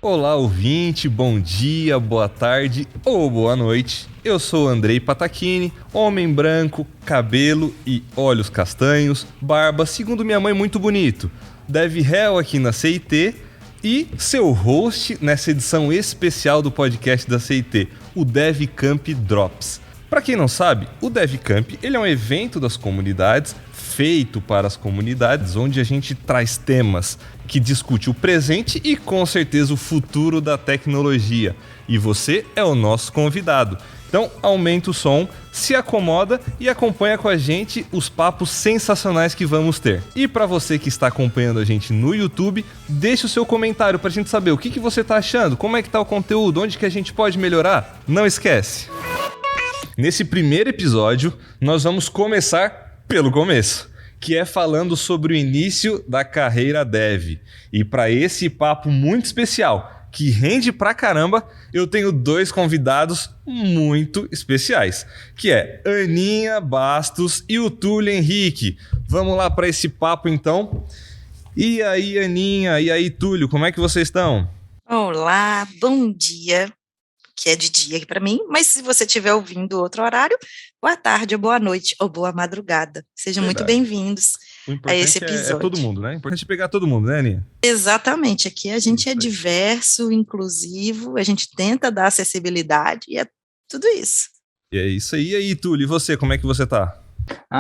Olá, ouvinte, bom dia, boa tarde ou boa noite. Eu sou Andrei Patachini, homem branco, cabelo e olhos castanhos, barba, segundo minha mãe, muito bonito. DevHell aqui na CIT e seu host nessa edição especial do podcast da CIT, o DevCamp Drops. Para quem não sabe, o DevCamp ele é um evento das comunidades, feito para as comunidades, onde a gente traz temas que discute o presente e com certeza o futuro da tecnologia. E você é o nosso convidado. Então aumenta o som, se acomoda e acompanha com a gente os papos sensacionais que vamos ter. E para você que está acompanhando a gente no YouTube, deixe o seu comentário para a gente saber o que você está achando, como é que está o conteúdo, onde que a gente pode melhorar. Não esquece! Nesse primeiro episódio, nós vamos começar pelo começo, que é falando sobre o início da carreira dev. E para esse papo muito especial, que rende pra caramba, eu tenho dois convidados muito especiais, que é Aninha Bastos e o Túlio Henrique. Vamos lá para esse papo então. E aí, Aninha, e aí, Túlio, como é que vocês estão? Olá, bom dia, que é de dia aqui para mim, mas se você estiver ouvindo outro horário, boa tarde, ou boa noite, ou boa madrugada. Sejam muito bem-vindos a esse episódio. É todo mundo, né? O importante é pegar todo mundo, né, Aninha? Exatamente, aqui a gente é diverso, inclusivo, a gente tenta dar acessibilidade e é tudo isso. E é isso aí. E aí, Túlio, e você, como é que você tá?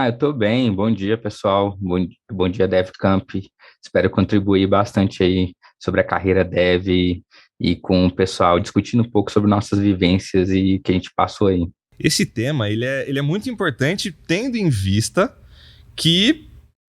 Eu tô bem, bom dia, pessoal, bom dia, DevCamp. Espero contribuir bastante aí sobre a carreira dev e com o pessoal, discutindo um pouco sobre nossas vivências e o que a gente passou aí. Esse tema, ele é muito importante, tendo em vista que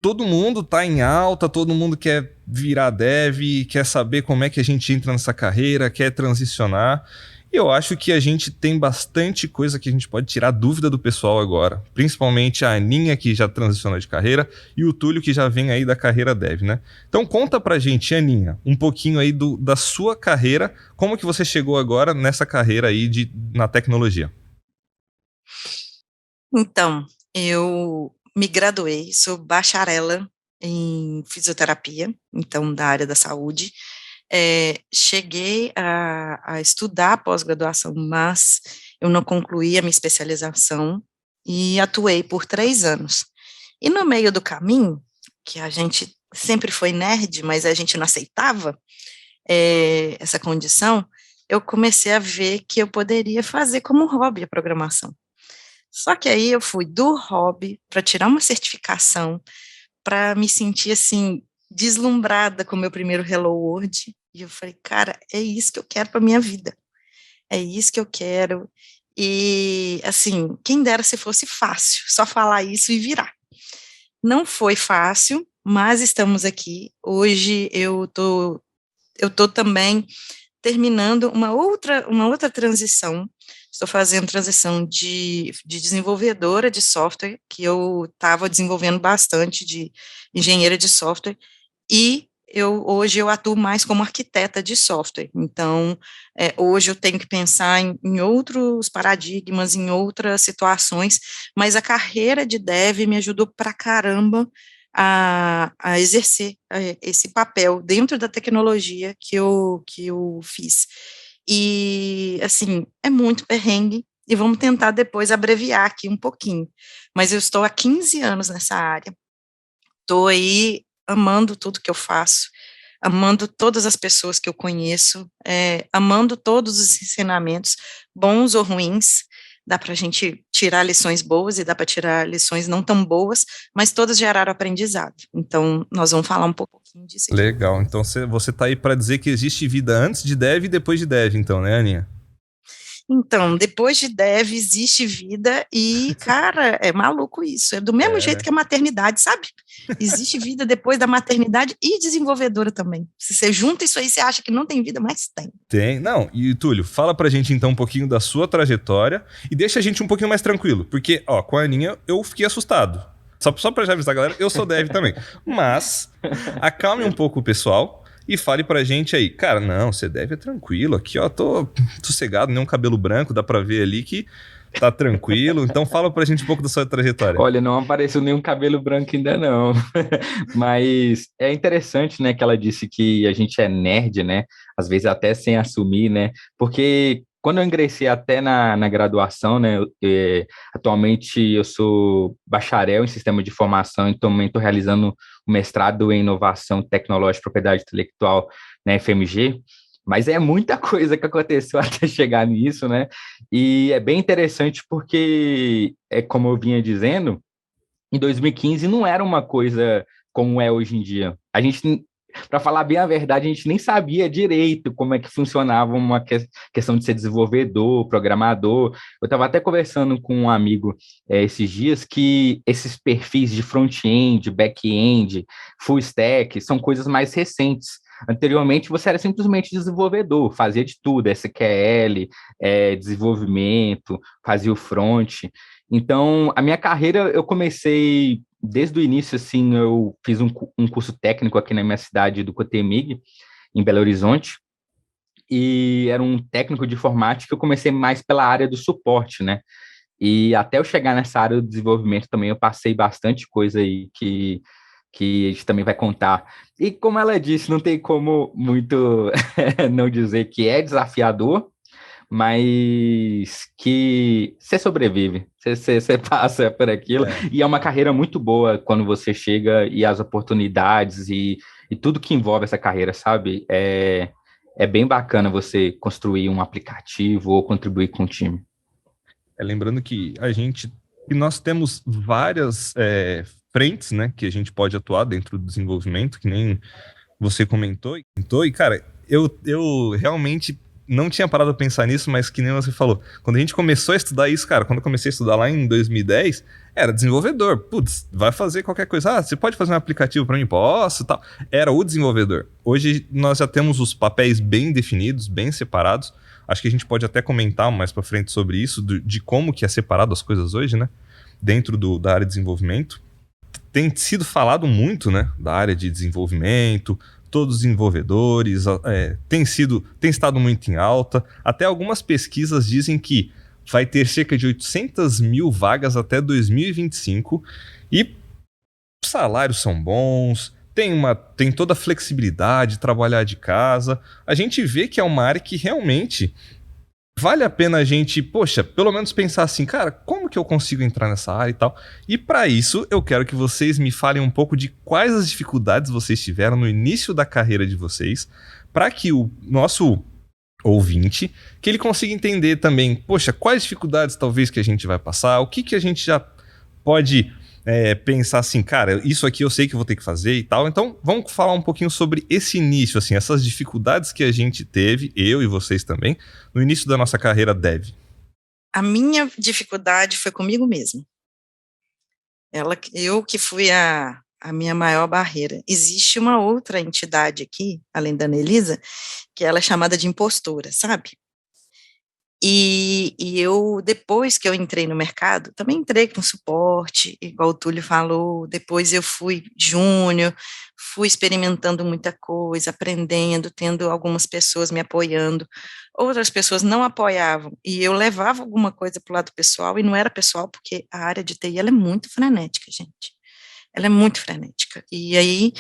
todo mundo tá em alta, todo mundo quer virar dev, quer saber como é que a gente entra nessa carreira, quer transicionar. E eu acho que a gente tem bastante coisa que a gente pode tirar dúvida do pessoal agora. Principalmente a Aninha, que já transicionou de carreira, e o Túlio, que já vem aí da carreira dev, né? Então conta pra gente, Aninha, um pouquinho aí da sua carreira, como que você chegou agora nessa carreira aí na tecnologia? Então, eu me graduei, sou bacharela em fisioterapia, então da área da saúde. Cheguei a estudar pós-graduação, mas eu não concluí a minha especialização e atuei por 3 anos. E no meio do caminho, que a gente sempre foi nerd, mas a gente não aceitava essa condição, eu comecei a ver que eu poderia fazer como hobby a programação. Só que aí eu fui do hobby para tirar uma certificação, para me sentir assim, deslumbrada com o meu primeiro Hello World, e eu falei, cara, é isso que eu quero para minha vida, é isso que eu quero, e assim, quem dera se fosse fácil, só falar isso e virar. Não foi fácil, mas estamos aqui, hoje eu tô também terminando uma outra transição, estou fazendo transição de desenvolvedora de software, que eu estava desenvolvendo bastante, de engenheira de software, e hoje eu atuo mais como arquiteta de software. Então, hoje eu tenho que pensar em outros paradigmas, em outras situações, mas a carreira de dev me ajudou pra caramba a exercer esse papel dentro da tecnologia que eu fiz. E, assim, é muito perrengue, e vamos tentar depois abreviar aqui um pouquinho. Mas eu estou há 15 anos nessa área, estou aí amando tudo que eu faço, amando todas as pessoas que eu conheço, amando todos os ensinamentos, bons ou ruins. Dá para a gente tirar lições boas e dá para tirar lições não tão boas, mas todas geraram aprendizado. Então, nós vamos falar um pouquinho disso aqui. Legal, então você tá aí para dizer que existe vida antes de dev e depois de dev, então, né, Aninha? Então, depois de dev existe vida e, cara, é maluco isso. É do mesmo jeito que a maternidade, sabe? Existe vida depois da maternidade e desenvolvedora também. Se você junta isso aí, você acha que não tem vida, mas tem. Tem. Não, e Túlio, fala pra gente então um pouquinho da sua trajetória e deixa a gente um pouquinho mais tranquilo, porque, ó, com a Aninha eu fiquei assustado. Só pra já avisar, galera, eu sou dev também. Mas, acalme um pouco o pessoal e fale pra gente aí. Cara, não, você deve é tranquilo. Aqui, ó, tô sossegado, nem um cabelo branco, dá pra ver ali que Tá tranquilo? Então fala pra gente um pouco da sua trajetória. Olha, não apareceu nenhum cabelo branco ainda não, mas é interessante, né, que ela disse que a gente é nerd, né, às vezes até sem assumir, né, porque quando eu ingressei até na graduação, né, atualmente eu sou bacharel em sistema de informação e também estou realizando o mestrado em inovação tecnológica e propriedade intelectual na FMG, mas é muita coisa que aconteceu até chegar nisso, né? E é bem interessante porque, como eu vinha dizendo, em 2015 não era uma coisa como é hoje em dia. A gente, para falar bem a verdade, a gente nem sabia direito como é que funcionava uma questão de ser desenvolvedor, programador. Eu estava até conversando com um amigo esses dias que esses perfis de front-end, back-end, full stack, são coisas mais recentes. Anteriormente, você era simplesmente desenvolvedor, fazia de tudo, SQL, desenvolvimento, fazia o front. Então, a minha carreira, eu comecei desde o início, assim, eu fiz um curso técnico aqui na minha cidade do Cotemig, em Belo Horizonte, e era um técnico de informática, eu comecei mais pela área do suporte, né? E até eu chegar nessa área do desenvolvimento também, eu passei bastante coisa aí que a gente também vai contar. E como ela disse, não tem como muito não dizer que é desafiador, mas que você sobrevive, você passa por aquilo, É. e é uma carreira muito boa quando você chega e as oportunidades e tudo que envolve essa carreira, sabe? É bem bacana você construir um aplicativo ou contribuir com o time. Lembrando que nós temos várias frentes, né, que a gente pode atuar dentro do desenvolvimento, que nem você comentou, e cara, eu realmente não tinha parado a pensar nisso, mas que nem você falou, quando a gente começou a estudar isso, cara, quando eu comecei a estudar lá em 2010, era desenvolvedor, putz, vai fazer qualquer coisa, você pode fazer um aplicativo para mim? Posso, tal. Era o desenvolvedor. Hoje nós já temos os papéis bem definidos, bem separados, acho que a gente pode até comentar mais para frente sobre isso, de como que é separado as coisas hoje, né, dentro da área de desenvolvimento. Tem sido falado muito, né, da área de desenvolvimento, todos os desenvolvedores, tem estado muito em alta. Até algumas pesquisas dizem que vai ter cerca de 800 mil vagas até 2025 e os salários são bons, tem toda a flexibilidade, trabalhar de casa. A gente vê que é uma área que realmente vale a pena a gente, poxa, pelo menos pensar assim, cara, como que eu consigo entrar nessa área e tal? E para isso, eu quero que vocês me falem um pouco de quais as dificuldades vocês tiveram no início da carreira de vocês, para que o nosso ouvinte, que ele consiga entender também, poxa, quais dificuldades talvez que a gente vai passar, o que que a gente já pode pensar assim, cara, isso aqui eu sei que eu vou ter que fazer e tal. Então, vamos falar um pouquinho sobre esse início, assim, essas dificuldades que a gente teve, eu e vocês também, no início da nossa carreira dev. A minha dificuldade foi comigo mesma. Eu que fui a minha maior barreira. Existe uma outra entidade aqui, além da Anelisa, que ela é chamada de impostora, sabe? E eu, depois que eu entrei no mercado, também entrei com suporte, igual o Túlio falou, depois eu fui júnior, fui experimentando muita coisa, aprendendo, tendo algumas pessoas me apoiando, outras pessoas não apoiavam, e eu levava alguma coisa para o lado pessoal, e não era pessoal, porque a área de TI, ela é muito frenética, gente, ela é muito frenética, e aí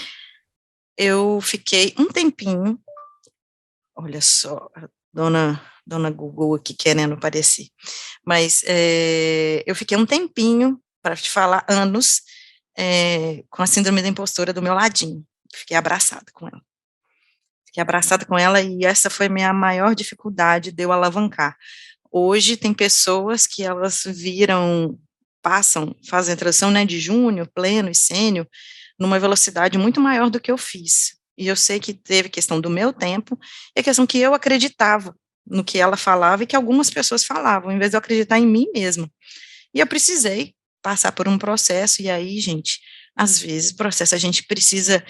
eu fiquei um tempinho, olha só, dona Google aqui querendo aparecer. Mas eu fiquei um tempinho, para te falar, anos, com a síndrome da impostora do meu ladinho. Fiquei abraçada com ela. Fiquei abraçada com ela e essa foi a minha maior dificuldade de eu alavancar. Hoje tem pessoas que elas fazem a transição, né, de júnior, pleno e sênior, numa velocidade muito maior do que eu fiz. E eu sei que teve questão do meu tempo, e a questão que eu acreditava no que ela falava e que algumas pessoas falavam, em vez de eu acreditar em mim mesma. E eu precisei passar por um processo, e aí, gente, às vezes, processo a gente precisa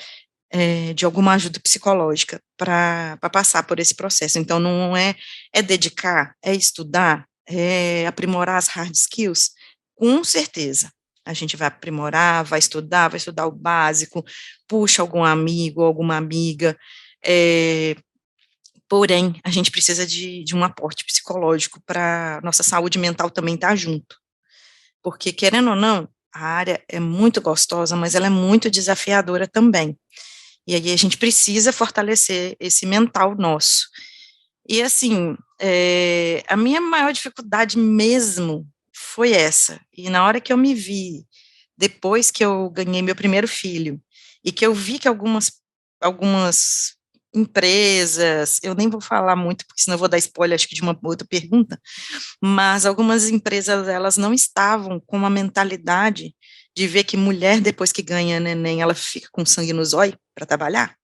de alguma ajuda psicológica para passar por esse processo. Então, não é dedicar, é estudar, é aprimorar as hard skills, com certeza. A gente vai aprimorar, vai estudar o básico, puxa algum amigo, alguma amiga, Porém, a gente precisa de um aporte psicológico para nossa saúde mental também estar junto. Porque, querendo ou não, a área é muito gostosa, mas ela é muito desafiadora também. E aí a gente precisa fortalecer esse mental nosso. E assim, a minha maior dificuldade mesmo foi essa. E na hora que eu me vi, depois que eu ganhei meu primeiro filho, e que eu vi que algumas empresas, eu nem vou falar muito, porque senão eu vou dar spoiler, acho que de uma outra pergunta, mas algumas empresas, elas não estavam com uma mentalidade de ver que mulher, depois que ganha neném, ela fica com sangue no zóio para trabalhar.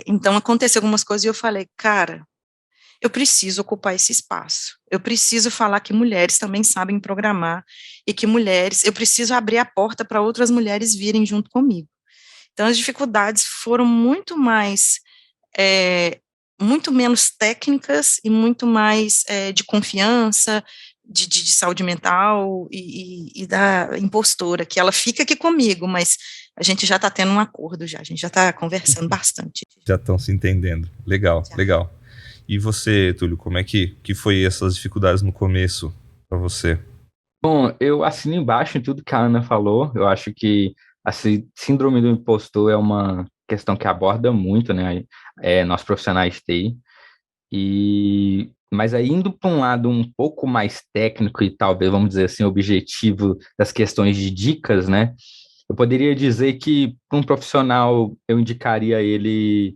Então, aconteceu algumas coisas e eu falei, cara, eu preciso ocupar esse espaço, eu preciso falar que mulheres também sabem programar, e que mulheres, eu preciso abrir a porta para outras mulheres virem junto comigo. Então, as dificuldades foram muito menos técnicas e muito mais de confiança, de saúde mental e da impostora, que ela fica aqui comigo, mas a gente já está tendo um acordo já, a gente já está conversando bastante. Já estão se entendendo. Legal, Já. legal. E você, Túlio, como é que foi essas dificuldades no começo para você? Bom, eu assino embaixo em tudo que a Ana falou. Eu acho que a síndrome do impostor é uma questão que aborda muito, né, nós profissionais de TI. Mas aí indo para um lado um pouco mais técnico e talvez, vamos dizer assim, objetivo das questões de dicas, né? Eu poderia dizer que para um profissional eu indicaria ele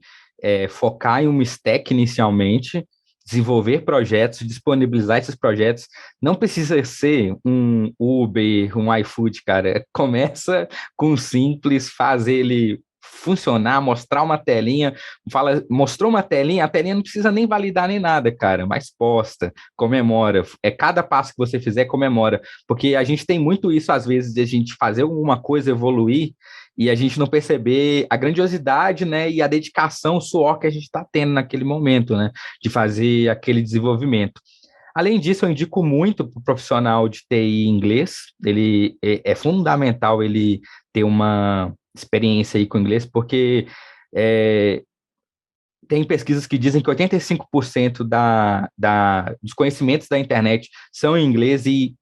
focar em uma stack inicialmente, desenvolver projetos, disponibilizar esses projetos. Não precisa ser um Uber, um iFood, cara. Começa com o simples, faz ele funcionar, mostrar uma telinha, mostrou uma telinha, a telinha não precisa nem validar nem nada, cara, mas posta, comemora, cada passo que você fizer, comemora, porque a gente tem muito isso, às vezes, de a gente fazer alguma coisa evoluir, e a gente não perceber a grandiosidade, né, e a dedicação, o suor que a gente está tendo naquele momento, né, de fazer aquele desenvolvimento. Além disso, eu indico muito para o profissional de TI inglês, ele é fundamental ele ter uma experiência aí com inglês, porque tem pesquisas que dizem que 85% dos conhecimentos da internet são em inglês, e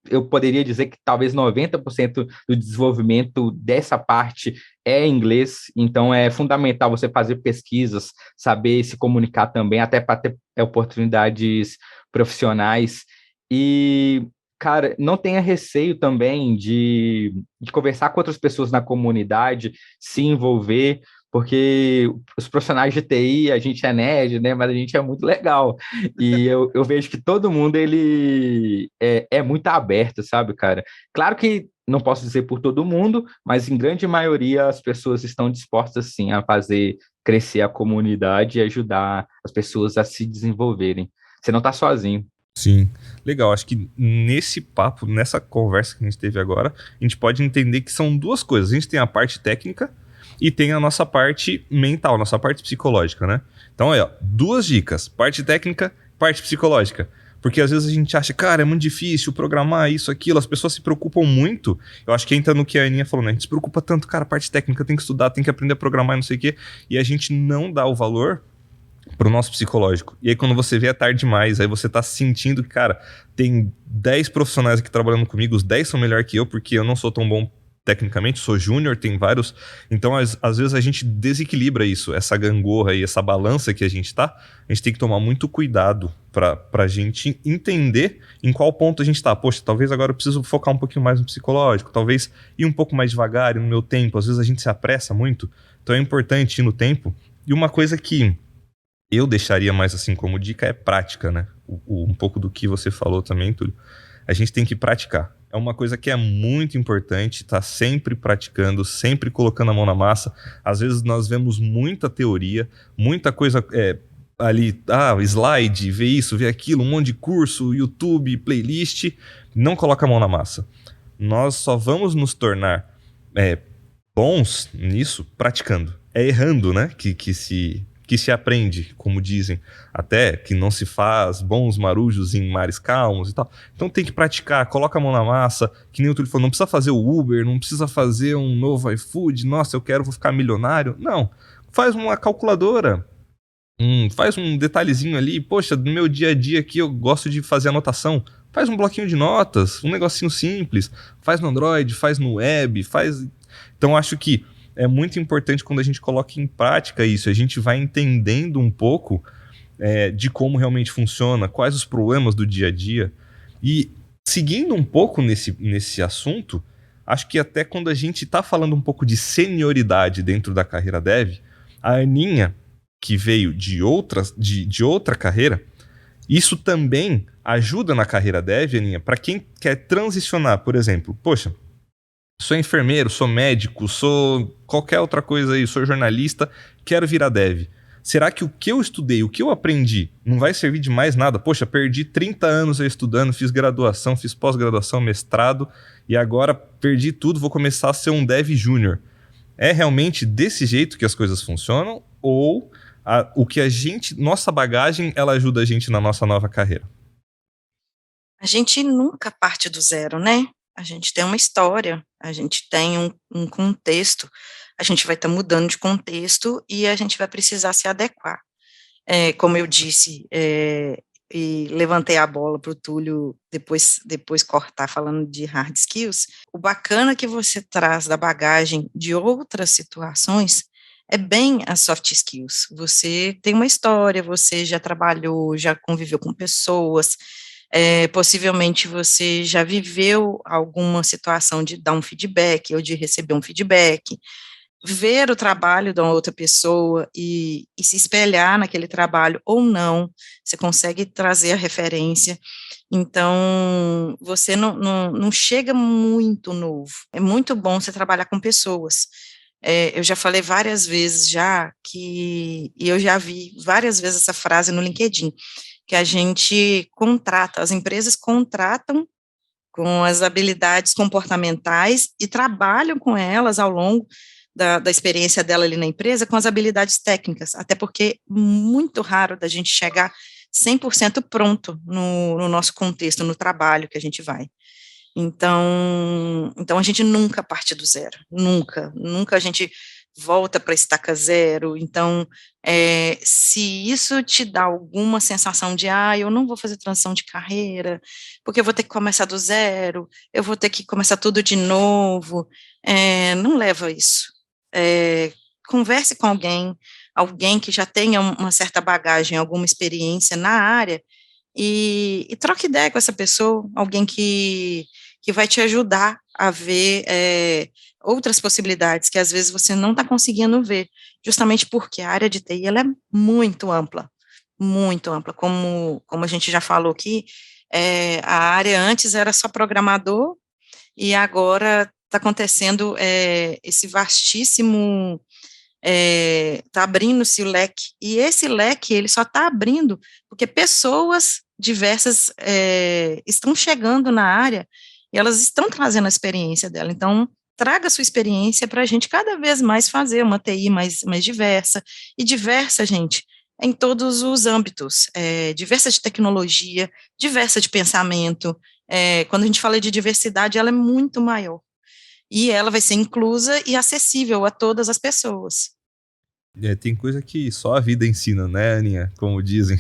eu poderia dizer que talvez 90% do desenvolvimento dessa parte é em inglês, então é fundamental você fazer pesquisas, saber se comunicar também, até para ter oportunidades profissionais. E, cara, não tenha receio também de conversar com outras pessoas na comunidade, se envolver, porque os profissionais de TI, a gente é nerd, né, mas a gente é muito legal, e eu vejo que todo mundo, ele é muito aberto, sabe, cara? Claro que não posso dizer por todo mundo, mas em grande maioria as pessoas estão dispostas, sim, a fazer crescer a comunidade e ajudar as pessoas a se desenvolverem. Você não está sozinho. Sim, legal. Acho que nesse papo, nessa conversa que a gente teve agora, a gente pode entender que são duas coisas. A gente tem a parte técnica e tem a nossa parte mental, nossa parte psicológica, né? Então aí, ó, duas dicas: parte técnica, parte psicológica. Porque às vezes a gente acha, cara, é muito difícil programar isso, aquilo, as pessoas se preocupam muito. Eu acho que entra no que a Aninha falou, né? A gente se preocupa tanto, cara, parte técnica, tem que estudar, tem que aprender a programar e não sei o quê, e a gente não dá o valor pro nosso psicológico. E aí quando você vê é tarde demais, aí você tá sentindo que, cara, tem 10 profissionais aqui trabalhando comigo, os 10 são melhor que eu, porque eu não sou tão bom tecnicamente, sou júnior, tem vários. Então, às vezes a gente desequilibra isso, essa gangorra e essa balança que a gente tá. A gente tem que tomar muito cuidado pra gente entender em qual ponto a gente tá. Poxa, talvez agora eu preciso focar um pouquinho mais no psicológico, talvez ir um pouco mais devagar e no meu tempo. Às vezes a gente se apressa muito, então é importante ir no tempo. E uma coisa que eu deixaria mais assim como dica é prática, né? Um pouco do que você falou também, Túlio. A gente tem que praticar. É uma coisa que é muito importante, tá sempre praticando, sempre colocando a mão na massa. Às vezes nós vemos muita teoria, muita coisa ali, slide, vê isso, vê aquilo, um monte de curso, YouTube, playlist, não coloca a mão na massa. Nós só vamos nos tornar bons nisso praticando. É errando, né, que se aprende, como dizem, até que não se faz bons marujos em mares calmos e tal. Então tem que praticar, coloca a mão na massa, que nem o Túlio falou, não precisa fazer o Uber, não precisa fazer um novo iFood, nossa, vou ficar milionário. Não, faz uma calculadora, Faz um detalhezinho ali, poxa, no meu dia a dia aqui eu gosto de fazer anotação. Faz um bloquinho de notas, um negocinho simples. Faz no Android, faz no web, faz... Então acho que é muito importante quando a gente coloca em prática isso. A gente vai entendendo um pouco de como realmente funciona, quais os problemas do dia a dia. E seguindo um pouco nesse assunto, acho que até quando a gente está falando um pouco de senioridade dentro da carreira dev, a Aninha, que veio de outra carreira, isso também ajuda na carreira dev, Aninha, para quem quer transicionar, por exemplo, poxa, sou enfermeiro, sou médico, sou qualquer outra coisa aí, sou jornalista, quero virar dev. Será que o que eu estudei, o que eu aprendi, não vai servir de mais nada? Poxa, perdi 30 anos aí estudando, fiz graduação, fiz pós-graduação, mestrado, e agora perdi tudo, vou começar a ser um dev júnior. É realmente desse jeito que as coisas funcionam? Ou o que nossa bagagem, ela ajuda a gente na nossa nova carreira? A gente nunca parte do zero, né? A gente tem uma história, a gente tem um contexto, a gente vai estar mudando de contexto e a gente vai precisar se adequar. Como eu disse, e levantei a bola para o Túlio depois cortar falando de hard skills, o bacana que você traz da bagagem de outras situações é bem as soft skills. Você tem uma história, você já trabalhou, já conviveu com pessoas, possivelmente você já viveu alguma situação de dar um feedback ou de receber um feedback, ver o trabalho da outra pessoa e se espelhar naquele trabalho ou não, você consegue trazer a referência, então você não chega muito novo, é muito bom você trabalhar com pessoas. Eu já falei várias vezes e eu já vi várias vezes essa frase no LinkedIn, que a gente contrata, as empresas contratam com as habilidades comportamentais e trabalham com elas ao longo da experiência dela ali na empresa com as habilidades técnicas, até porque é muito raro da gente chegar 100% pronto no nosso contexto, no trabalho que a gente vai. Então a gente nunca parte do zero, nunca a gente volta para a estaca zero. Então, se isso te dá alguma sensação de, eu não vou fazer transição de carreira, porque eu vou ter que começar do zero, eu vou ter que começar tudo de novo, não leva a isso. Converse com alguém que já tenha uma certa bagagem, alguma experiência na área, e troque ideia com essa pessoa, alguém que vai te ajudar a ver outras possibilidades que às vezes você não está conseguindo ver, justamente porque a área de TI ela é muito ampla, como a gente já falou aqui, a área antes era só programador, e agora está acontecendo esse vastíssimo, está abrindo-se o leque, e esse leque ele só está abrindo porque pessoas diversas estão chegando na área e elas estão trazendo a experiência dela. Então, traga a sua experiência para a gente cada vez mais fazer uma TI mais diversa, e diversa, gente, em todos os âmbitos, diversa de tecnologia, diversa de pensamento. Quando a gente fala de diversidade, ela é muito maior, e ela vai ser inclusa e acessível a todas as pessoas. Tem coisa que só a vida ensina, né, Aninha? Como dizem.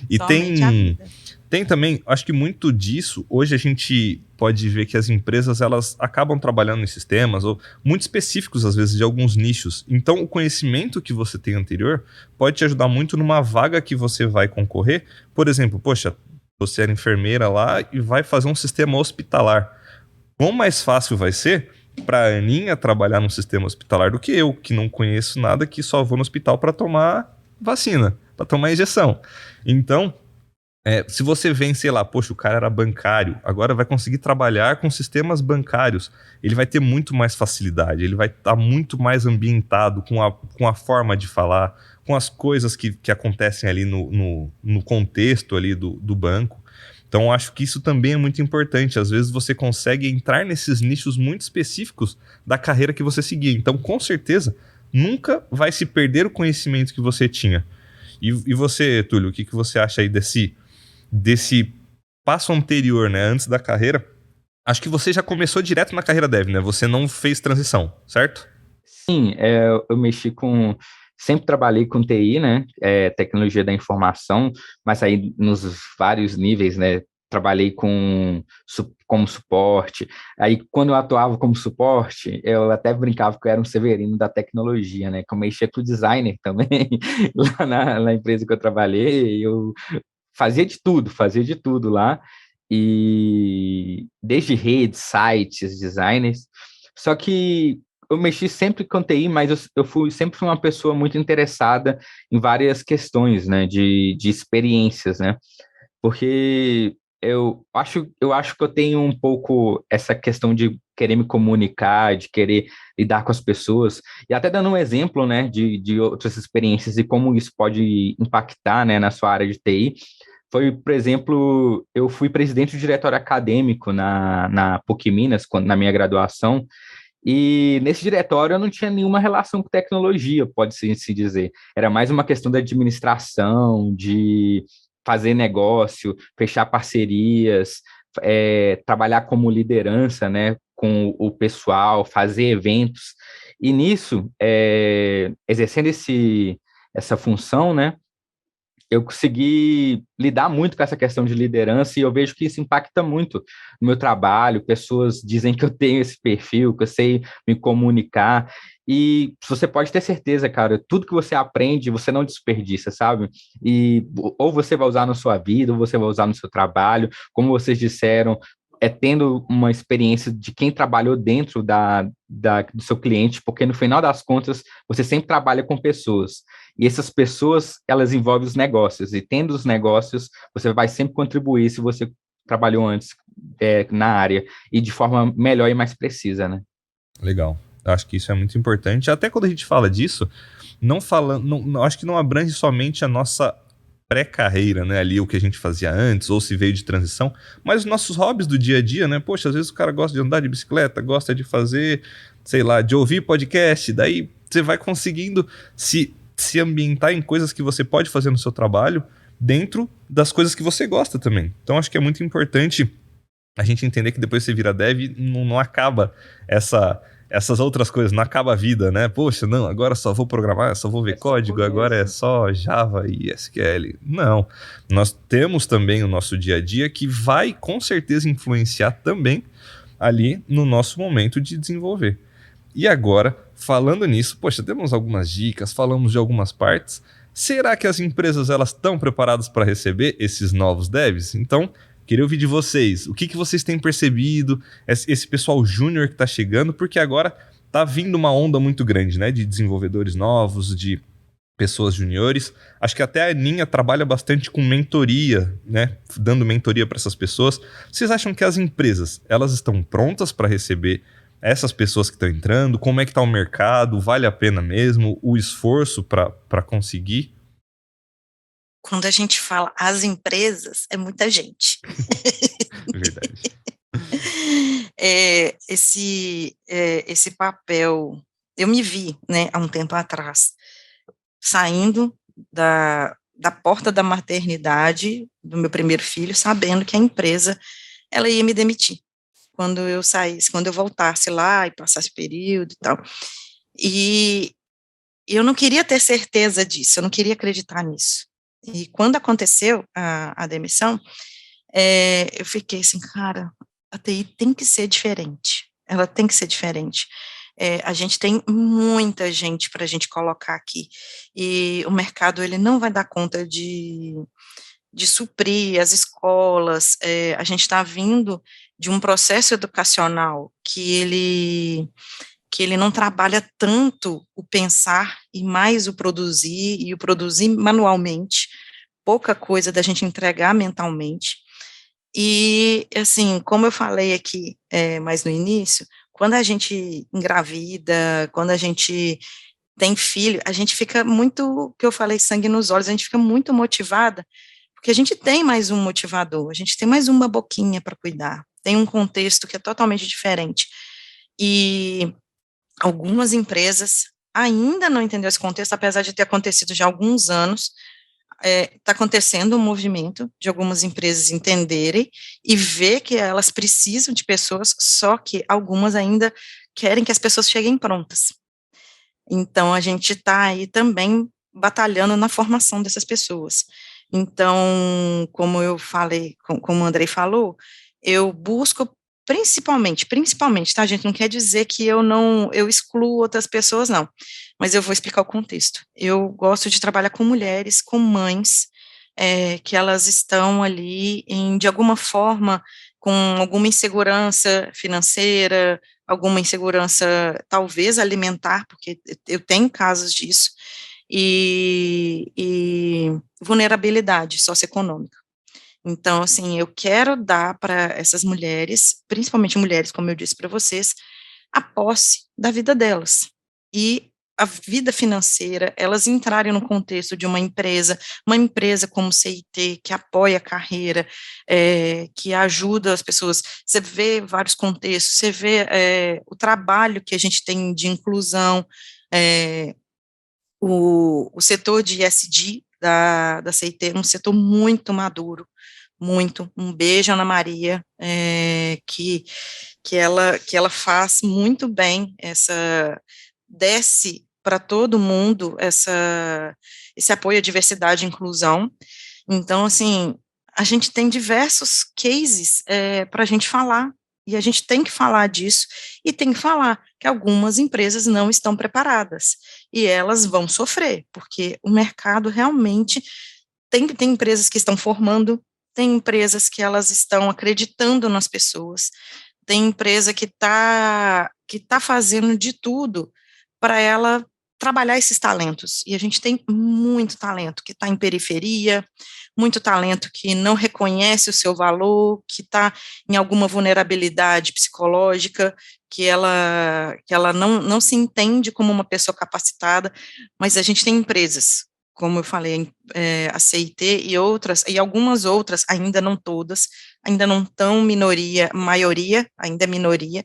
E Somente a vida. Tem também, acho que muito disso, hoje a gente pode ver que as empresas, elas acabam trabalhando em sistemas, ou muito específicos, às vezes, de alguns nichos. Então, o conhecimento que você tem anterior pode te ajudar muito numa vaga que você vai concorrer. Por exemplo, poxa, você era enfermeira lá e vai fazer um sistema hospitalar. Quão mais fácil vai ser para a Aninha trabalhar num sistema hospitalar do que eu, que não conheço nada, que só vou no hospital para tomar vacina, para tomar injeção. Então, se você vem, sei lá, poxa, o cara era bancário, agora vai conseguir trabalhar com sistemas bancários, ele vai ter muito mais facilidade, ele vai estar muito mais ambientado com a forma de falar, com as coisas que acontecem ali no contexto ali do banco. Então, acho que isso também é muito importante. Às vezes você consegue entrar nesses nichos muito específicos da carreira que você seguir. Então, com certeza, nunca vai se perder o conhecimento que você tinha. E você, Túlio, o que você acha aí desse passo anterior, né, antes da carreira? Acho que você já começou direto na carreira dev, né? Você não fez transição, certo? Sim, eu mexi com sempre trabalhei com TI, né, tecnologia da informação, mas aí nos vários níveis, né, trabalhei como suporte. Aí, quando eu atuava como suporte, eu até brincava que eu era um Severino da tecnologia, né, que eu mexia com designer também, lá na empresa que eu trabalhei, eu fazia de tudo lá, e desde redes, sites, designers, só que eu mexi sempre com TI, mas sempre fui uma pessoa muito interessada em várias questões, né, de experiências, né, porque eu acho que eu tenho um pouco essa questão de querer me comunicar, de querer lidar com as pessoas, e até dando um exemplo, né, de outras experiências e como isso pode impactar, né, na sua área de TI, foi, por exemplo, eu fui presidente do diretório acadêmico na PUC Minas, na minha graduação, e nesse diretório eu não tinha nenhuma relação com tecnologia, pode-se dizer. Era mais uma questão da administração, de fazer negócio, fechar parcerias, trabalhar como liderança, né, com o pessoal, fazer eventos. E nisso, exercendo essa função, né, eu consegui lidar muito com essa questão de liderança e eu vejo que isso impacta muito no meu trabalho. Pessoas dizem que eu tenho esse perfil, que eu sei me comunicar. E você pode ter certeza, cara, tudo que você aprende, você não desperdiça, sabe? E ou você vai usar na sua vida, ou você vai usar no seu trabalho. Como vocês disseram, tendo uma experiência de quem trabalhou dentro do seu cliente, porque no final das contas, você sempre trabalha com pessoas. E essas pessoas, elas envolvem os negócios. E tendo os negócios, você vai sempre contribuir se você trabalhou antes na área e de forma melhor e mais precisa, né? Legal. Acho que isso é muito importante. Até quando a gente fala disso, acho que não abrange somente a nossa pré-carreira, né? Ali o que a gente fazia antes, ou se veio de transição, mas os nossos hobbies do dia a dia, né? Poxa, às vezes o cara gosta de andar de bicicleta, gosta de fazer, sei lá, de ouvir podcast, daí você vai conseguindo se ambientar em coisas que você pode fazer no seu trabalho dentro das coisas que você gosta também. Então acho que é muito importante a gente entender que depois que você vira dev, não acaba essas outras coisas, não acaba a vida, né? Poxa, não, agora só vou programar, só vou ver código, agora é só Java e SQL. Não, nós temos também o nosso dia a dia que vai com certeza influenciar também ali no nosso momento de desenvolver. E agora, falando nisso, poxa, temos algumas dicas, falamos de algumas partes. Será que as empresas elas estão preparadas para receber esses novos devs? Então, queria ouvir de vocês. O que vocês têm percebido? Esse pessoal júnior que está chegando, porque agora está vindo uma onda muito grande, né? De desenvolvedores novos, de pessoas juniores. Acho que até a Aninha trabalha bastante com mentoria, né? Dando mentoria para essas pessoas. Vocês acham que as empresas elas estão prontas para receber essas pessoas que estão entrando? Como é que está o mercado? Vale a pena mesmo o esforço para conseguir? Quando a gente fala as empresas, é muita gente. Verdade. Esse papel, eu me vi, né, há um tempo atrás, saindo da porta da maternidade do meu primeiro filho, sabendo que a empresa, ela ia me demitir quando eu saísse, quando eu voltasse lá e passasse o período e tal. E eu não queria ter certeza disso, eu não queria acreditar nisso. E quando aconteceu a demissão, eu fiquei assim, cara, a TI tem que ser diferente, ela tem que ser diferente. A gente tem muita gente para a gente colocar aqui, e o mercado ele não vai dar conta de suprir as escolas. A gente está vindo de um processo educacional que ele não trabalha tanto o pensar e mais o produzir manualmente, pouca coisa da gente entregar mentalmente. E, assim, como eu falei aqui mais no início, quando a gente engravida, quando a gente tem filho, a gente fica muito, que eu falei, sangue nos olhos, a gente fica muito motivada, porque a gente tem mais um motivador, a gente tem mais uma boquinha para cuidar, tem um contexto que é totalmente diferente. E algumas empresas ainda não entenderam esse contexto, apesar de ter acontecido já há alguns anos. Está acontecendo um movimento de algumas empresas entenderem e ver que elas precisam de pessoas, só que algumas ainda querem que as pessoas cheguem prontas. Então, a gente está aí também batalhando na formação dessas pessoas. Então, como eu falei, como o Andrei falou, eu busco principalmente, tá, gente? Não quer dizer que eu excluo outras pessoas, não, mas eu vou explicar o contexto. Eu gosto de trabalhar com mulheres, com mães, que elas estão ali, de alguma forma, com alguma insegurança financeira, alguma insegurança, talvez alimentar, porque eu tenho casos disso, e vulnerabilidade socioeconômica. Então, assim, eu quero dar para essas mulheres, principalmente mulheres, como eu disse para vocês, a posse da vida delas. E a vida financeira, elas entrarem no contexto de uma empresa como CIT, que apoia a carreira, que ajuda as pessoas. Você vê vários contextos, você vê o trabalho que a gente tem de inclusão, o setor de ESG da CIT é um setor muito maduro, muito. Um beijo, Ana Maria, que ela faz muito bem desce para todo mundo esse apoio à diversidade e inclusão. Então, assim, a gente tem diversos cases para a gente falar, e a gente tem que falar disso, e tem que falar que algumas empresas não estão preparadas, e elas vão sofrer, porque o mercado realmente tem empresas que estão formando, tem empresas que elas estão acreditando nas pessoas, tem empresa que tá fazendo de tudo para ela trabalhar esses talentos, e a gente tem muito talento que está em periferia, muito talento que não reconhece o seu valor, que está em alguma vulnerabilidade psicológica, que ela não se entende como uma pessoa capacitada, mas a gente tem empresas, como eu falei, a CIT e outras, e algumas outras, ainda não todas, ainda não tão maioria, ainda é minoria,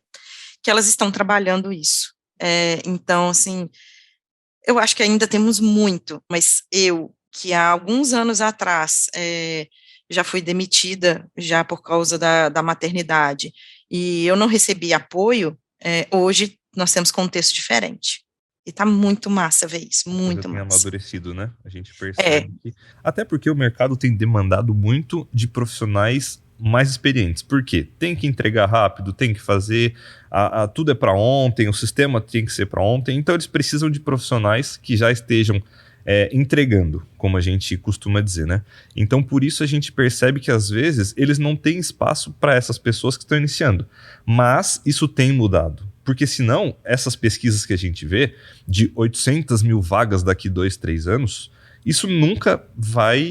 que elas estão trabalhando isso. Então, assim, eu acho que ainda temos muito, mas eu, que há alguns anos atrás já fui demitida, já por causa da maternidade, e eu não recebi apoio, hoje nós temos contexto diferente. E tá muito massa ver isso, A coisa muito tem massa. amadurecido, né? A gente É, percebe que. Até porque o mercado tem demandado muito de profissionais mais experientes. Por quê? Tem que entregar rápido, tem que fazer. Tudo é para ontem, o sistema tem que ser para ontem. Então eles precisam de profissionais que já estejam entregando, como a gente costuma dizer, né? Então por isso a gente percebe que às vezes eles não têm espaço para essas pessoas que estão iniciando. Mas isso tem mudado. Porque senão, essas pesquisas que a gente vê, de 800 mil vagas daqui 2, 3 anos, isso nunca vai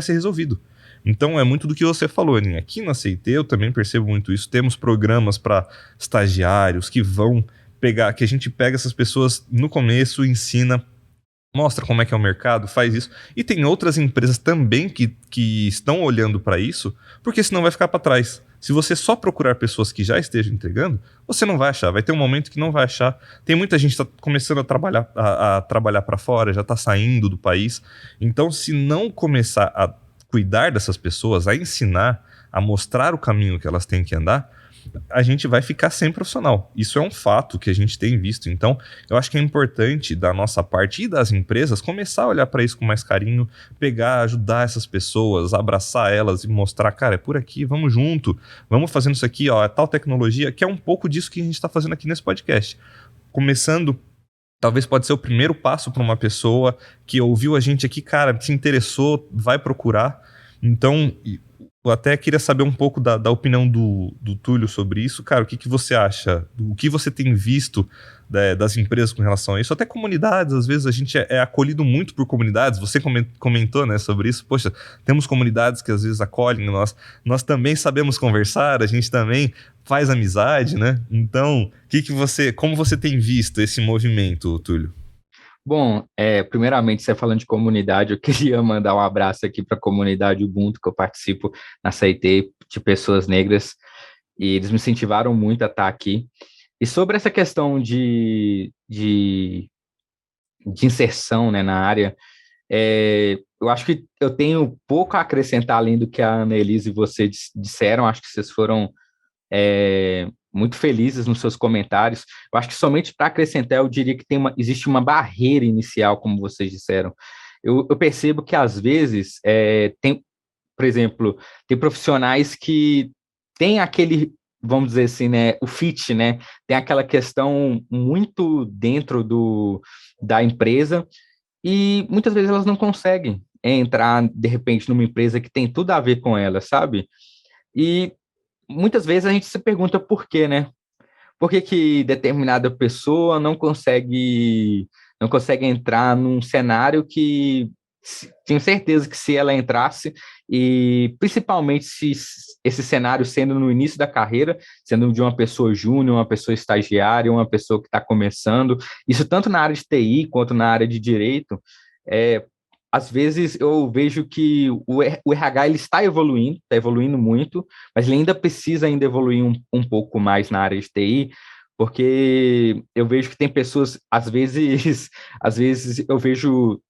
ser resolvido. Então é muito do que você falou, Aninha. Aqui na CIT eu também percebo muito isso. Temos programas para estagiários que vão pegar, que a gente pega essas pessoas no começo, ensina, mostra como é que é o mercado, faz isso. E tem outras empresas também que estão olhando para isso, porque senão vai ficar para trás. Se você só procurar pessoas que já estejam entregando, você não vai achar. Vai ter um momento que não vai achar. Tem muita gente que está começando a trabalhar para fora, já está saindo do país. Então, se não começar a cuidar dessas pessoas, a ensinar, a mostrar o caminho que elas têm que andar, a gente vai ficar sem profissional. Isso é um fato que a gente tem visto. Então, eu acho que é importante da nossa parte e das empresas começar a olhar para isso com mais carinho, pegar, ajudar essas pessoas, abraçar elas e mostrar, cara, é por aqui, vamos junto, vamos fazendo isso aqui, ó, é tal tecnologia, que é um pouco disso que a gente está fazendo aqui nesse podcast. Começando, talvez pode ser o primeiro passo para uma pessoa que ouviu a gente aqui, cara, se interessou, vai procurar. Então, eu até queria saber um pouco da opinião do Túlio sobre isso. Cara, o que você acha? O que você tem visto das empresas com relação a isso? Até comunidades, às vezes a gente é acolhido muito por comunidades. Você comentou, né, sobre isso. Poxa, temos comunidades que às vezes acolhem nós também sabemos conversar, a gente também faz amizade, né? Então, como você tem visto esse movimento, Túlio? Bom, primeiramente, você falando de comunidade, eu queria mandar um abraço aqui para a comunidade Ubuntu, que eu participo na CIT, de pessoas negras, e eles me incentivaram muito a estar aqui. E sobre essa questão de inserção, né, na área, eu acho que eu tenho pouco a acrescentar além do que a Ana Elisa e você disseram. Acho que vocês foram muito felizes nos seus comentários. Eu acho que somente para acrescentar, eu diria que existe uma barreira inicial, como vocês disseram. Eu percebo que, às vezes, tem, por exemplo, tem profissionais que têm aquele, vamos dizer assim, né, o fit, né, tem aquela questão muito dentro da empresa, e muitas vezes elas não conseguem entrar, de repente, numa empresa que tem tudo a ver com ela, sabe? E muitas vezes a gente se pergunta por quê, né? Por que que determinada pessoa não consegue entrar num cenário que tenho certeza que se ela entrasse, e principalmente se esse cenário sendo no início da carreira, sendo de uma pessoa júnior, uma pessoa estagiária, uma pessoa que está começando, isso tanto na área de TI quanto na área de direito, é, às vezes eu vejo que o RH ele está evoluindo muito, mas ele ainda precisa evoluir um pouco mais na área de TI, porque eu vejo que tem pessoas, às vezes, às vezes eu vejo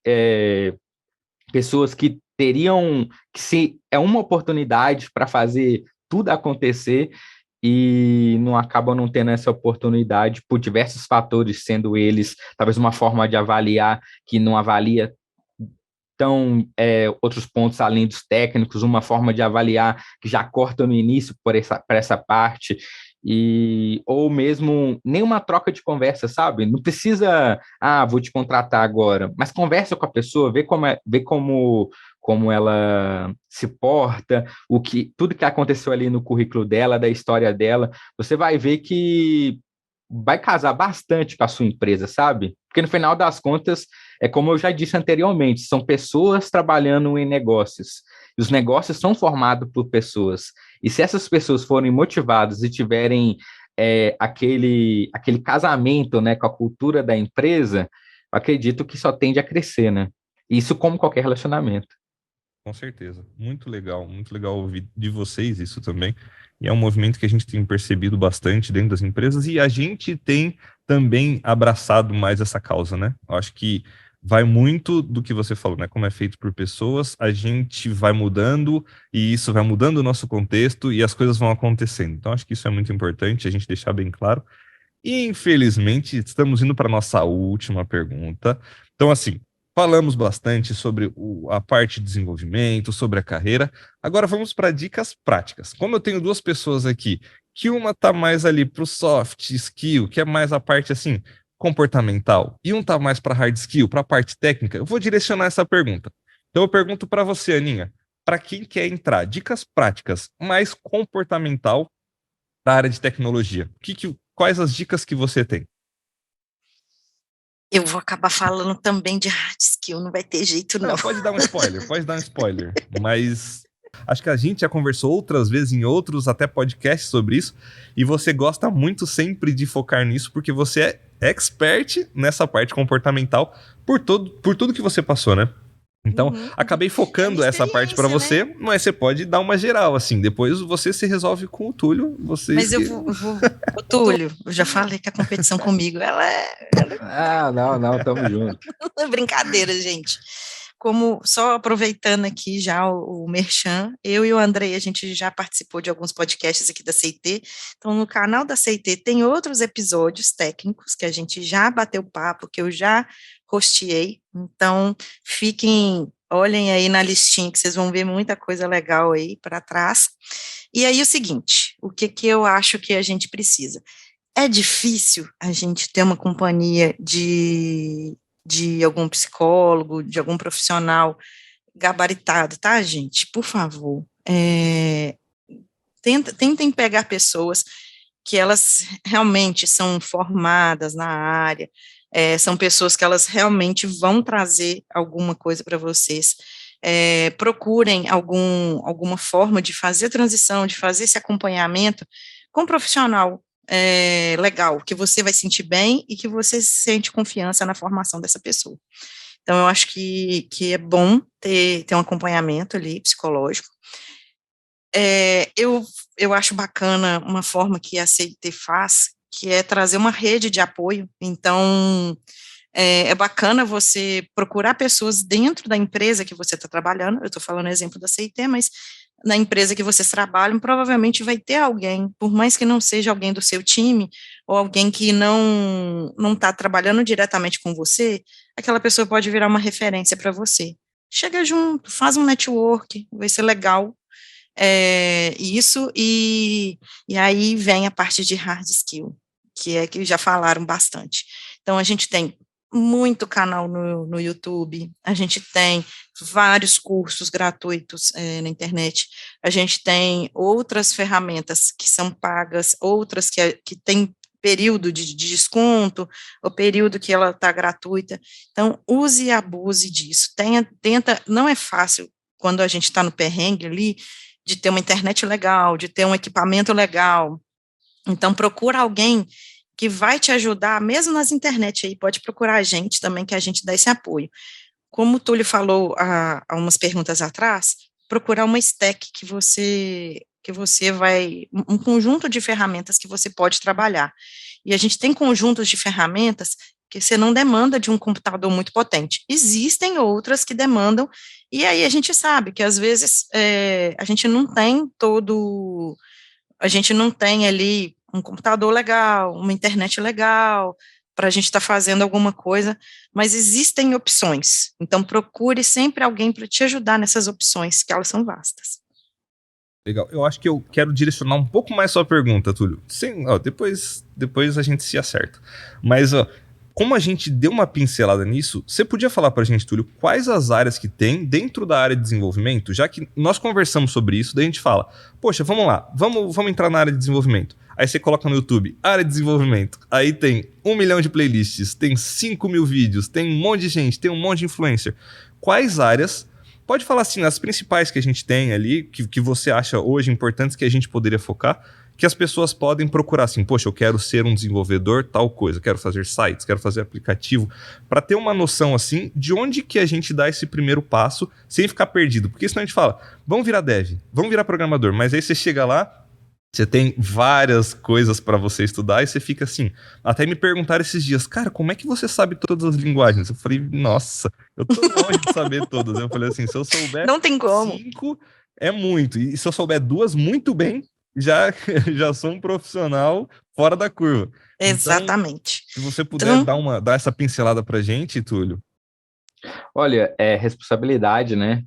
pessoas que teriam, que se é uma oportunidade para fazer tudo acontecer, e não acabam não tendo essa oportunidade por diversos fatores, sendo eles talvez uma forma de avaliar que não avalia tão outros pontos além dos técnicos, uma forma de avaliar que já corta no início por essa parte, ou mesmo nenhuma troca de conversa, sabe? Não precisa, vou te contratar agora, mas conversa com a pessoa, vê como ela se porta, tudo que aconteceu ali no currículo dela, da história dela, você vai ver que vai casar bastante com a sua empresa, sabe? Porque no final das contas, é como eu já disse anteriormente, são pessoas trabalhando em negócios. E os negócios são formados por pessoas. E se essas pessoas forem motivadas e tiverem aquele casamento, né, com a cultura da empresa, eu acredito que só tende a crescer, né? Isso como qualquer relacionamento. Com certeza. Muito legal ouvir de vocês isso também. E é um movimento que a gente tem percebido bastante dentro das empresas e a gente tem também abraçado mais essa causa, né? Eu acho que vai muito do que você falou, né? Como é feito por pessoas, a gente vai mudando e isso vai mudando o nosso contexto e as coisas vão acontecendo. Então, acho que isso é muito importante a gente deixar bem claro. E, infelizmente, estamos indo para a nossa última pergunta. Então, assim, falamos bastante sobre a parte de desenvolvimento, sobre a carreira. Agora vamos para dicas práticas. Como eu tenho duas pessoas aqui, que uma tá mais ali para o soft skill, que é mais a parte assim comportamental, e um tá mais para hard skill, para a parte técnica, eu vou direcionar essa pergunta. Então eu pergunto para você, Aninha, para quem quer entrar, dicas práticas mais comportamental da área de tecnologia. Quais as dicas que você tem? Eu vou acabar falando também de hard skill, não vai ter jeito não. Pode dar um spoiler, mas acho que a gente já conversou outras vezes em outros até podcasts sobre isso, e você gosta muito sempre de focar nisso, porque você é expert nessa parte comportamental por tudo que você passou, né? Então, acabei focando essa parte para você, né? Mas você pode dar uma geral, assim. Depois você se resolve com o Túlio. Mas eu vou... O Túlio, eu já falei que a competição comigo, ela Não, tamo junto. Brincadeira, gente. Só aproveitando aqui já o Merchan, eu e o Andrei, a gente já participou de alguns podcasts aqui da CIT, então no canal da CIT tem outros episódios técnicos que a gente já bateu papo, que eu já hosteei, então olhem aí na listinha que vocês vão ver muita coisa legal aí para trás. E aí o seguinte, o que eu acho que a gente precisa? É difícil a gente ter uma companhia de algum psicólogo, de algum profissional gabaritado, tá, gente? Por favor. Tentem pegar pessoas que elas realmente são formadas na área, são pessoas que elas realmente vão trazer alguma coisa para vocês. Procurem alguma forma de fazer a transição, de fazer esse acompanhamento com um profissional legal, que você vai sentir bem e que você sente confiança na formação dessa pessoa. Então, eu acho que é bom ter um acompanhamento ali psicológico. Eu acho bacana uma forma que a CIT faz, que é trazer uma rede de apoio. Então, é bacana você procurar pessoas dentro da empresa que você está trabalhando. Eu estou falando exemplo da CIT, mas na empresa que vocês trabalham, provavelmente vai ter alguém, por mais que não seja alguém do seu time, ou alguém que não está trabalhando diretamente com você, aquela pessoa pode virar uma referência para você. Chega junto, faz um network, vai ser legal, e aí vem a parte de hard skill, que já falaram bastante. Então, a gente tem muito canal no YouTube, a gente tem vários cursos gratuitos na internet, a gente tem outras ferramentas que são pagas, outras que têm período de desconto, o período que ela está gratuita. Então, use e abuse disso. Tenta, não é fácil quando a gente está no perrengue ali, de ter uma internet legal, de ter um equipamento legal. Então, procura alguém que vai te ajudar, mesmo nas internet aí, pode procurar a gente também, que a gente dá esse apoio. Como o Túlio falou há umas perguntas atrás, procurar uma stack que você vai, um conjunto de ferramentas que você pode trabalhar. E a gente tem conjuntos de ferramentas que você não demanda de um computador muito potente. Existem outras que demandam, e aí a gente sabe que às vezes a gente não tem ali um computador legal, uma internet legal, para a gente estar fazendo alguma coisa, mas existem opções. Então, procure sempre alguém para te ajudar nessas opções, que elas são vastas. Legal. Eu acho que eu quero direcionar um pouco mais sua pergunta, Túlio. Depois a gente se acerta. Mas, como a gente deu uma pincelada nisso, você podia falar pra gente, Túlio, quais as áreas que tem dentro da área de desenvolvimento, já que nós conversamos sobre isso, daí a gente fala, poxa, vamos lá, vamos entrar na área de desenvolvimento. Aí você coloca no YouTube, área de desenvolvimento, aí tem 1 milhão de playlists, tem 5 mil vídeos, tem um monte de gente, tem um monte de influencer. Quais áreas, pode falar assim, as principais que a gente tem ali, que você acha hoje importantes que a gente poderia focar, que as pessoas podem procurar assim, poxa, eu quero ser um desenvolvedor tal coisa, quero fazer sites, quero fazer aplicativo, para ter uma noção assim de onde que a gente dá esse primeiro passo sem ficar perdido, porque senão a gente fala, vamos virar dev, vamos virar programador, mas aí você chega lá, você tem várias coisas para você estudar e você fica assim, até me perguntaram esses dias, cara, como é que você sabe todas as linguagens? Eu falei, nossa, eu tô longe de saber todas. Eu falei assim, se eu souber Não tem como. 5, é muito, e se eu souber 2, muito bem, já sou um profissional fora da curva. Exatamente. Então, se você puder dar essa pincelada pra gente, Túlio. Olha, é responsabilidade, né?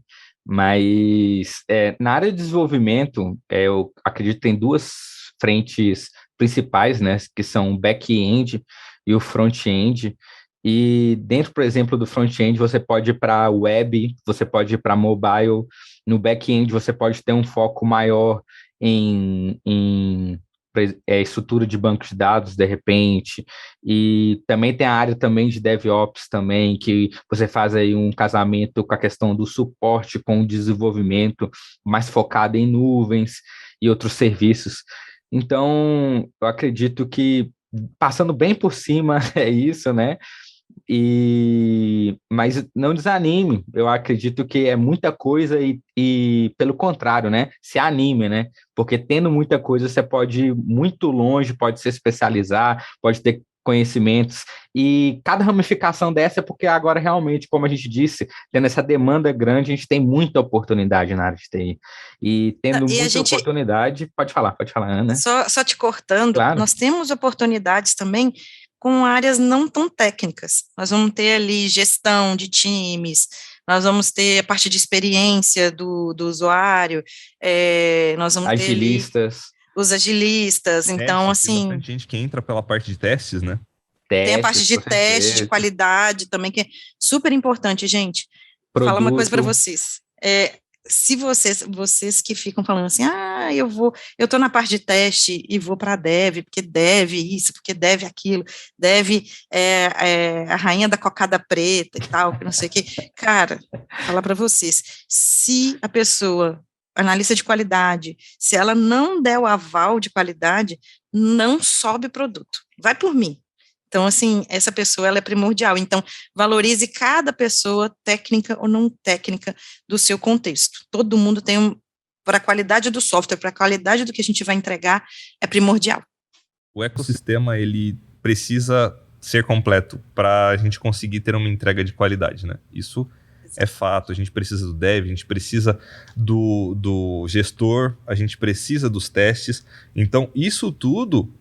Mas na área de desenvolvimento, eu acredito que tem 2 frentes principais, né? Que são o back-end e o front-end. E dentro, por exemplo, do front-end, você pode ir para web, você pode ir para mobile. No back-end, você pode ter um foco maior em estrutura de banco de dados, de repente, e também tem a área também de DevOps também, que você faz aí um casamento com a questão do suporte com o desenvolvimento, mais focado em nuvens e outros serviços. Então, eu acredito que, passando bem por cima, é isso, né? Mas não desanime, eu acredito que é muita coisa e pelo contrário, né, se anime, né, porque tendo muita coisa você pode ir muito longe, pode se especializar, pode ter conhecimentos, e cada ramificação dessa é porque agora realmente, como a gente disse, tendo essa demanda grande, a gente tem muita oportunidade na área de TI, e tendo muita oportunidade, pode falar, Ana. Só te cortando, claro. Nós temos oportunidades também com áreas não tão técnicas. Nós vamos ter ali gestão de times, nós vamos ter a parte de experiência do usuário, nós vamos agilistas. ter ali os agilistas, então, assim... Tem bastante gente que entra pela parte de testes, né? Tem a parte de teste, de qualidade também, que é super importante, gente. Vou falar uma coisa para vocês. Se vocês que ficam falando assim, eu tô na parte de teste e vou para dev, porque dev isso, porque dev aquilo, dev a rainha da cocada preta e tal, que não sei o quê. Cara, falar para vocês, se a pessoa, analista de qualidade, se ela não der o aval de qualidade, não sobe produto. Vai por mim. Então, assim, essa pessoa, ela é primordial. Então, valorize cada pessoa, técnica ou não técnica, do seu contexto. Todo mundo tem para a qualidade do software, para a qualidade do que a gente vai entregar, é primordial. O ecossistema, ele precisa ser completo para a gente conseguir ter uma entrega de qualidade, né? Isso É fato, a gente precisa do dev, a gente precisa do gestor, a gente precisa dos testes. Então, isso tudo,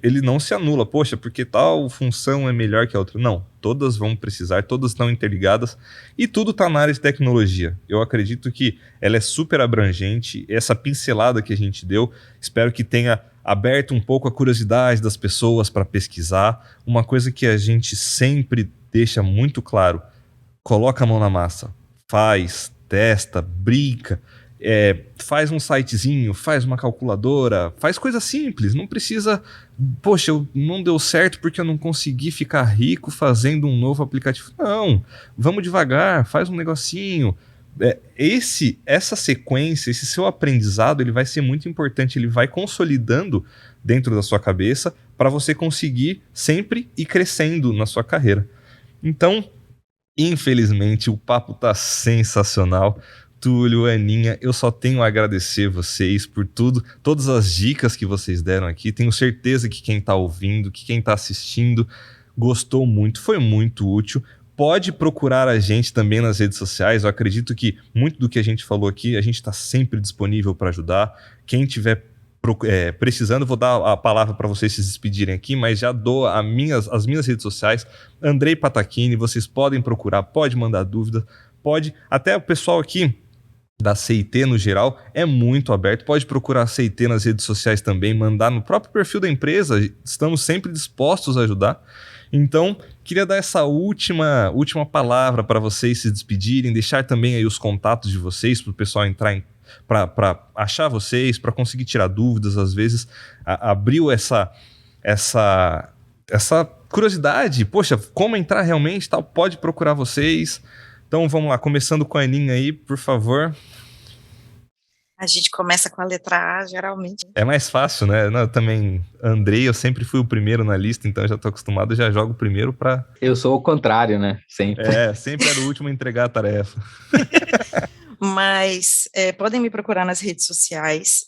ele não se anula. Poxa, porque tal função é melhor que a outra. Não, todas vão precisar, todas estão interligadas e tudo está na área de tecnologia. Eu acredito que ela é super abrangente. Essa pincelada que a gente deu, espero que tenha aberto um pouco a curiosidade das pessoas para pesquisar. Uma coisa que a gente sempre deixa muito claro: coloca a mão na massa, faz, testa, brinca, faz um sitezinho, faz uma calculadora, faz coisa simples, não precisa, poxa, não deu certo porque eu não consegui ficar rico fazendo um novo aplicativo. Não, vamos devagar, faz um negocinho. Essa sequência, esse seu aprendizado, ele vai ser muito importante, ele vai consolidando dentro da sua cabeça para você conseguir sempre ir crescendo na sua carreira. Então, infelizmente, o papo tá sensacional. Túlio, Aninha, eu só tenho a agradecer vocês por tudo, todas as dicas que vocês deram aqui. Tenho certeza que quem tá ouvindo, que quem tá assistindo, gostou muito, foi muito útil. Pode procurar a gente também nas redes sociais. Eu acredito que muito do que a gente falou aqui, a gente está sempre disponível para ajudar. Quem tiver precisando, vou dar a palavra para vocês se despedirem aqui, mas já dou as minhas redes sociais, Andrei Patacchini, vocês podem procurar, pode mandar dúvida, pode, até o pessoal aqui da CIT no geral é muito aberto, pode procurar a CIT nas redes sociais também, mandar no próprio perfil da empresa, estamos sempre dispostos a ajudar. Então, queria dar essa última palavra para vocês se despedirem, deixar também aí os contatos de vocês para o pessoal entrar para achar vocês, para conseguir tirar dúvidas, às vezes abriu essa curiosidade, poxa, como entrar realmente, tal, pode procurar vocês. Então vamos lá, começando com a Aninha aí, por favor. A gente começa com a letra A, geralmente. É mais fácil, né? Não, eu também, Andrei, eu sempre fui o primeiro na lista, então eu já tô acostumado, já jogo primeiro para... Eu sou o contrário, né? Sempre. Sempre era o último a entregar a tarefa. Mas podem me procurar nas redes sociais,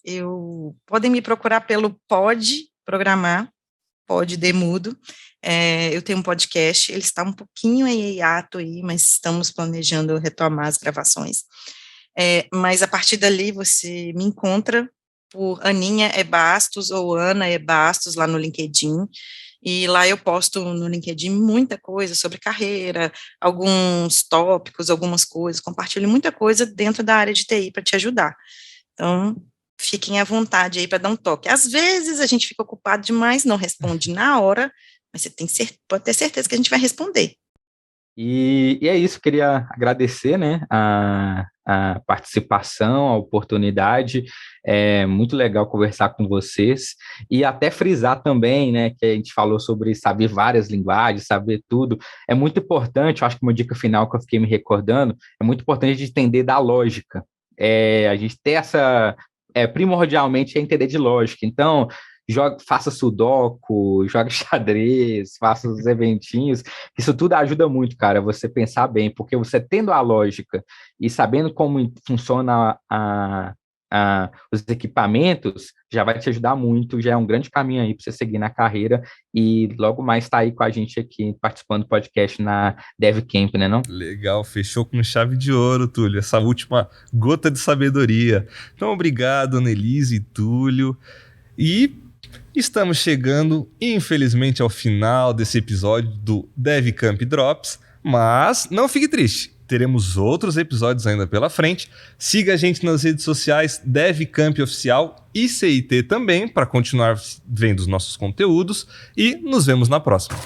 podem me procurar pelo Pode Programar, Pode Demudo. Eu tenho um podcast, ele está um pouquinho em hiato aí, mas estamos planejando retomar as gravações. Mas a partir dali você me encontra por Aninha Bastos ou Ana Bastos lá no LinkedIn, e lá eu posto no LinkedIn muita coisa sobre carreira, alguns tópicos, algumas coisas, compartilho muita coisa dentro da área de TI para te ajudar. Então, fiquem à vontade aí para dar um toque. Às vezes a gente fica ocupado demais, não responde na hora, mas você pode ter certeza que a gente vai responder. E é isso, queria agradecer, né, a participação, a oportunidade. É muito legal conversar com vocês e até frisar também, né, que a gente falou sobre saber várias linguagens, saber tudo. É muito importante, eu acho que uma dica final que eu fiquei me recordando, é muito importante a gente entender da lógica. A gente ter primordialmente é entender de lógica. Então, faça sudoku, jogue xadrez, faça os eventinhos, isso tudo ajuda muito, cara, você pensar bem, porque você tendo a lógica e sabendo como funciona os equipamentos, já vai te ajudar muito, já é um grande caminho aí para você seguir na carreira e logo mais tá aí com a gente aqui, participando do podcast na DevCamp, né não? Legal, fechou com chave de ouro, Túlio, essa última gota de sabedoria. Então, obrigado, Annelise e Túlio, e estamos chegando, infelizmente, ao final desse episódio do DevCamp Drops, mas não fique triste, teremos outros episódios ainda pela frente. Siga a gente nas redes sociais, DevCamp Oficial e CIT também, para continuar vendo os nossos conteúdos, e nos vemos na próxima.